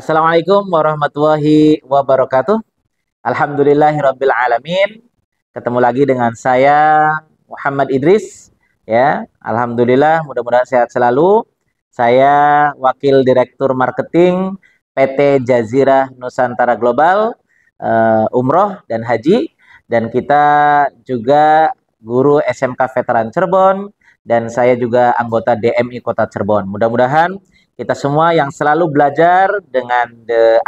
Assalamualaikum warahmatullahi wabarakatuh. Alhamdulillahirabbil alamin. Ketemu lagi dengan saya Muhammad Idris ya. Alhamdulillah, mudah-mudahan sehat selalu. Saya Wakil Direktur Marketing PT Jazirah Nusantara Global Umroh dan Haji, dan kita juga guru SMK Veteran Cirebon, dan saya juga anggota DMI Kota Cirebon. Mudah-mudahan kita semua yang selalu belajar dengan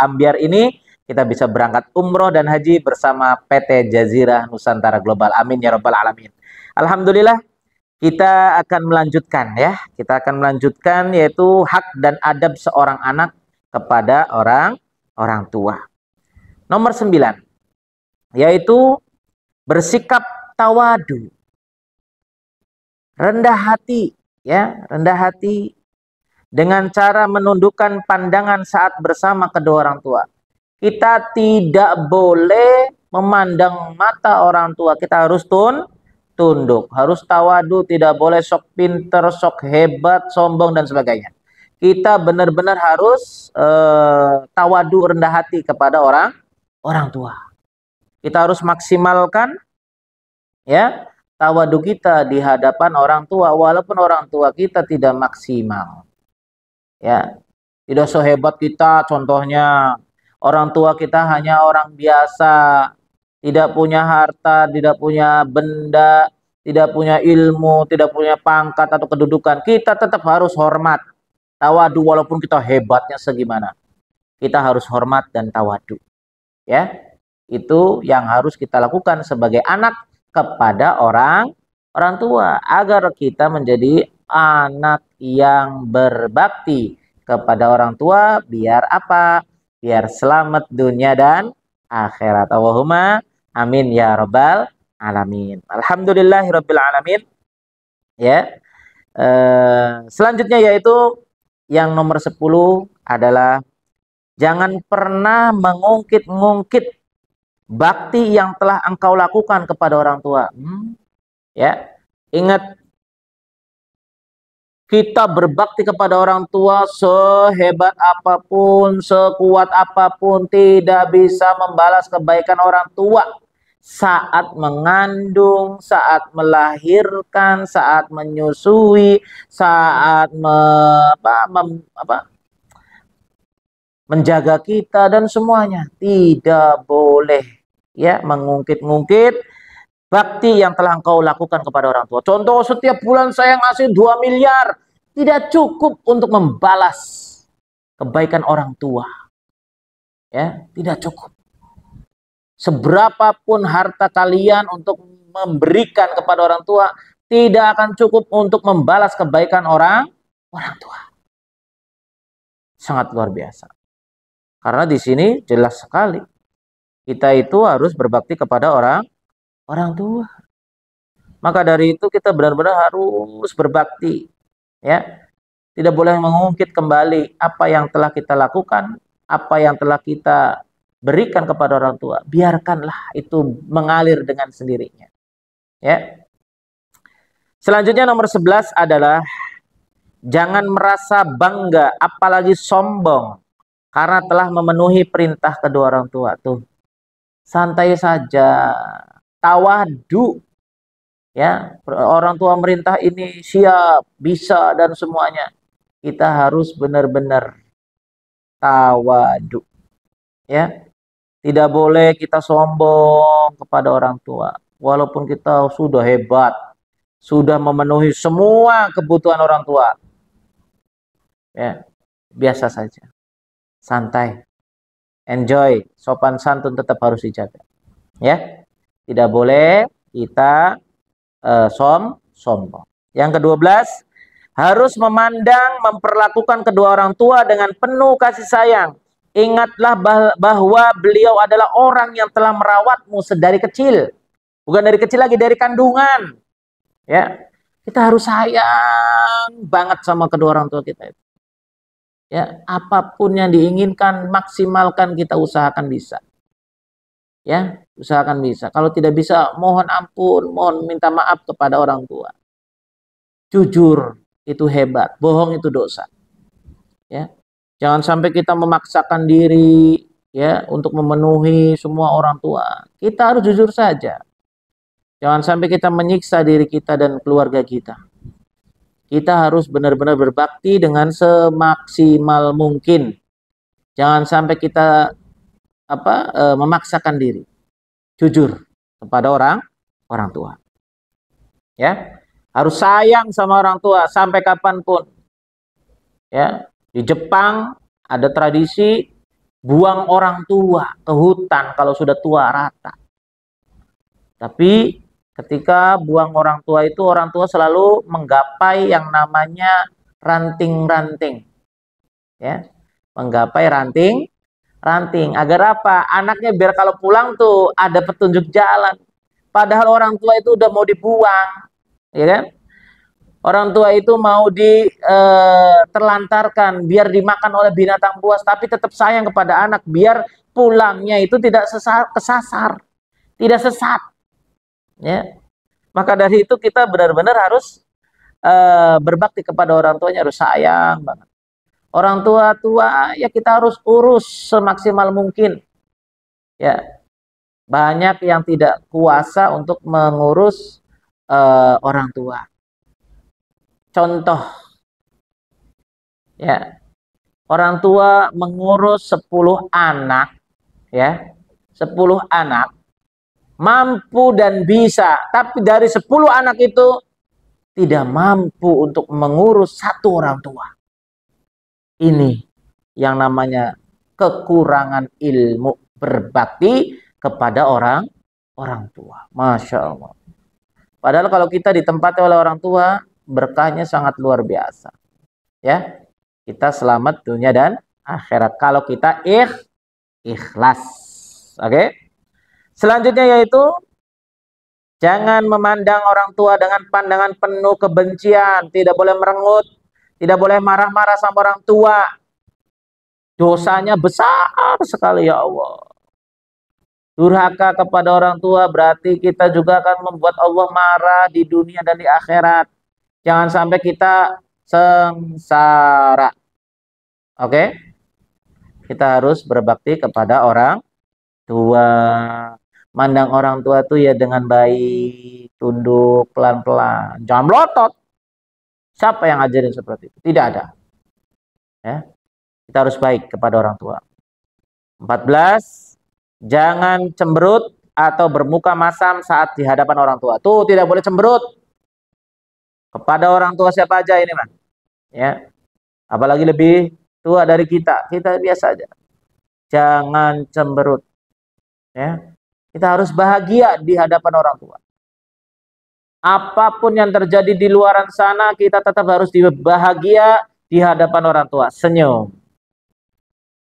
ambiar ini, kita bisa berangkat umroh dan haji bersama PT Jazirah Nusantara Global. Amin ya rabbal alamin. Alhamdulillah, kita akan melanjutkan ya. Kita akan melanjutkan yaitu hak dan adab seorang anak kepada orang tua. Nomor 9, yaitu bersikap tawadu. Rendah hati ya, rendah hati dengan cara menundukkan pandangan saat bersama kedua orang tua. Kita tidak boleh memandang mata orang tua, kita harus tunduk, harus tawadu, tidak boleh sok pinter, sok hebat, sombong dan sebagainya. Kita benar-benar harus tawadu, rendah hati kepada orang tua. Kita harus maksimalkan ya tawadu kita di hadapan orang tua, walaupun orang tua kita tidak maksimal. Ya, tidak sehebat kita, contohnya orang tua kita hanya orang biasa, tidak punya harta, tidak punya benda, tidak punya ilmu, tidak punya pangkat atau kedudukan. Kita tetap harus hormat, tawadu, walaupun kita hebatnya segimana. Kita harus hormat dan tawadu. Ya, itu yang harus kita lakukan sebagai anak kepada orang tua, agar kita menjadi anak yang berbakti kepada orang tua. Biar apa? Biar selamat dunia dan akhirat. Allahumma amin ya rabbal alamin. Alhamdulillahirabbil alamin. Ya. Selanjutnya yaitu yang nomor 10 adalah jangan pernah mengungkit-ungkit bakti yang telah engkau lakukan kepada orang tua. Ya, ingat, kita berbakti kepada orang tua sehebat apapun, sekuat apapun, tidak bisa membalas kebaikan orang tua saat mengandung, saat melahirkan, saat menyusui, saat menjaga kita dan semuanya. Tidak boleh ya mengungkit-ungkit bakti yang telah engkau lakukan kepada orang tua. Contoh, setiap bulan saya ngasih 2 miliar. Tidak cukup untuk membalas kebaikan orang tua. Ya, tidak cukup. Seberapapun harta kalian untuk memberikan kepada orang tua, tidak akan cukup untuk membalas kebaikan orang tua. Sangat luar biasa. Karena di sini jelas sekali, kita itu harus berbakti kepada orang tua. Maka dari itu kita benar-benar harus berbakti. Ya, tidak boleh mengungkit kembali apa yang telah kita lakukan, apa yang telah kita berikan kepada orang tua. Biarkanlah itu mengalir dengan sendirinya. Ya. Selanjutnya nomor 11 adalah jangan merasa bangga, apalagi sombong, karena telah memenuhi perintah kedua orang tua. Tuh, santai saja, tawadu. Ya, orang tua merintah ini siap, bisa dan semuanya. Kita harus benar-benar tawadu. Ya, tidak boleh kita sombong kepada orang tua, walaupun kita sudah hebat, sudah memenuhi semua kebutuhan orang tua. Ya, biasa saja, santai, enjoy, sopan santun tetap harus dijaga. Ya, tidak boleh kita sombong. Yang ke-12, harus memperlakukan kedua orang tua dengan penuh kasih sayang. Ingatlah bahwa beliau adalah orang yang telah merawatmu sedari kecil. Bukan dari kecil lagi, dari kandungan. Ya, kita harus sayang banget sama kedua orang tua kita itu. Ya, apapun yang diinginkan, maksimalkan, kita usahakan bisa. Ya, usahakan bisa. Kalau tidak bisa, mohon ampun, mohon minta maaf kepada orang tua. Jujur itu hebat, bohong itu dosa. Ya, Jangan sampai kita memaksakan diri ya untuk memenuhi semua orang tua. Kita harus jujur saja. Jangan sampai kita menyiksa diri kita dan keluarga kita. Kita harus benar-benar berbakti dengan semaksimal mungkin. Jangan sampai kita memaksakan diri. Jujur kepada orang tua. Ya, harus sayang sama orang tua sampai kapanpun. Ya, di Jepang ada tradisi buang orang tua ke hutan kalau sudah tua rata. Tapi ketika buang orang tua itu, orang tua selalu menggapai yang namanya ranting-ranting. Ya, menggapai ranting. Agar apa? Anaknya biar kalau pulang tuh ada petunjuk jalan. Padahal orang tua itu udah mau dibuang, ya kan? Orang tua itu mau terlantarkan biar dimakan oleh binatang buas, tapi tetap sayang kepada anak biar pulangnya itu tidak kesasar, tidak sesat. Ya. Maka dari itu kita benar-benar harus berbakti kepada orang tuanya, harus sayang banget. Orang tua ya kita harus urus semaksimal mungkin. Ya. Banyak yang tidak kuasa untuk mengurus orang tua. Contoh, ya, orang tua mengurus 10 anak, ya, 10 anak, mampu dan bisa, tapi dari 10 anak itu tidak mampu untuk mengurus 1 orang tua. Ini yang namanya kekurangan ilmu berbakti kepada orang tua. Masya Allah. Padahal kalau kita ditempati oleh orang tua, berkahnya sangat luar biasa. Ya, kita selamat dunia dan akhirat kalau kita ikhlas. Oke. Selanjutnya yaitu jangan memandang orang tua dengan pandangan penuh kebencian, tidak boleh merengut, tidak boleh marah-marah sama orang tua. Dosanya besar sekali ya Allah. Durhaka kepada orang tua berarti kita juga akan membuat Allah marah di dunia dan di akhirat. Jangan sampai kita sengsara. Oke? Kita harus berbakti kepada orang tua. Mandang orang tua tuh ya dengan baik, tunduk pelan-pelan. Jangan melotot. Siapa yang ngajarin seperti itu? Tidak ada. Ya. Kita harus baik kepada orang tua. 14. Jangan cemberut atau bermuka masam saat di hadapan orang tua. Tuh tidak boleh cemberut kepada orang tua siapa aja ini, Mas. Ya. Apalagi lebih tua dari kita biasa aja. Jangan cemberut. Ya. Kita harus bahagia di hadapan orang tua. Apapun yang terjadi di luaran sana, kita tetap harus bahagia di hadapan orang tua. Senyum.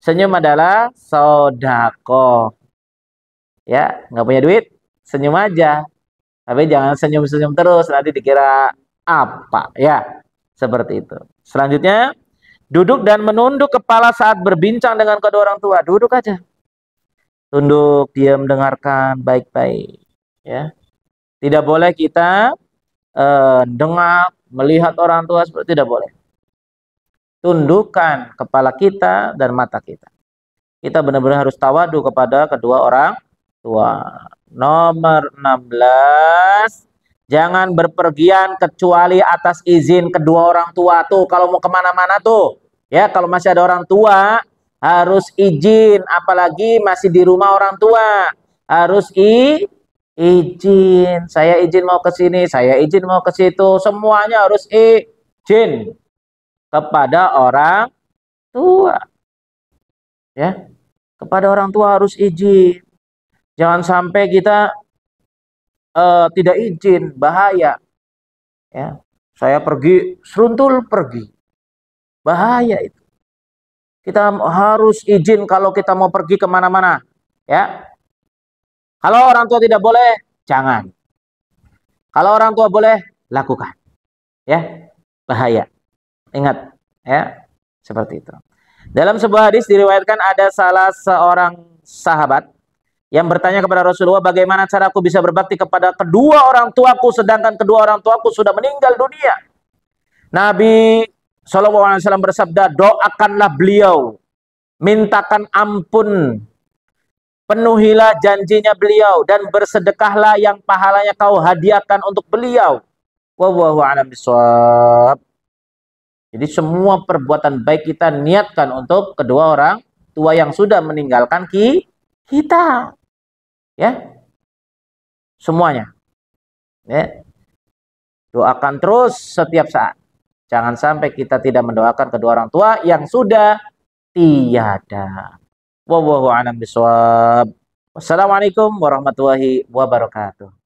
Senyum adalah sodako. Ya, nggak punya duit, senyum aja. Tapi jangan senyum-senyum terus, nanti dikira apa ya, seperti itu. Selanjutnya, duduk dan menunduk kepala saat berbincang dengan kedua orang tua. Duduk aja, tunduk, diam, dengarkan baik-baik, ya. Tidak boleh kita dengar, melihat orang tua seperti, tidak boleh. Tundukkan kepala kita dan mata kita. Kita benar-benar harus tawadu kepada kedua orang tua. Nomor 16, jangan berpergian kecuali atas izin kedua orang tua. Tuh kalau mau kemana-mana tuh, ya kalau masih ada orang tua harus izin, apalagi masih di rumah orang tua harus izin. Saya izin mau ke sini, saya izin mau ke situ, semuanya harus izin kepada orang tua. Ya, kepada orang tua harus izin. Jangan sampai kita tidak izin, bahaya. Ya, saya pergi, seruntul pergi, bahaya itu. Kita harus izin kalau kita mau pergi kemana-mana. Ya, kalau orang tua tidak boleh, jangan. Kalau orang tua boleh, lakukan. Ya, bahaya. Ingat, ya, seperti itu. Dalam sebuah hadis diriwayatkan ada salah seorang sahabat yang bertanya kepada Rasulullah, bagaimana cara aku bisa berbakti kepada kedua orang tuaku sedangkan kedua orang tuaku sudah meninggal dunia. Nabi Sallallahu alaihi wasallam bersabda, doakanlah beliau, mintakan ampun, penuhilah janjinya beliau, dan bersedekahlah yang pahalanya kau hadiahkan untuk beliau. Wallahu a'lam bishawab. Jadi semua perbuatan baik kita niatkan untuk kedua orang tua yang sudah meninggalkan kita. Ya, semuanya. Ya. Doakan terus setiap saat. Jangan sampai kita tidak mendoakan kedua orang tua yang sudah tiada. Wallahu a'lam bishawab. Wassalamualaikum warahmatullahi wabarakatuh.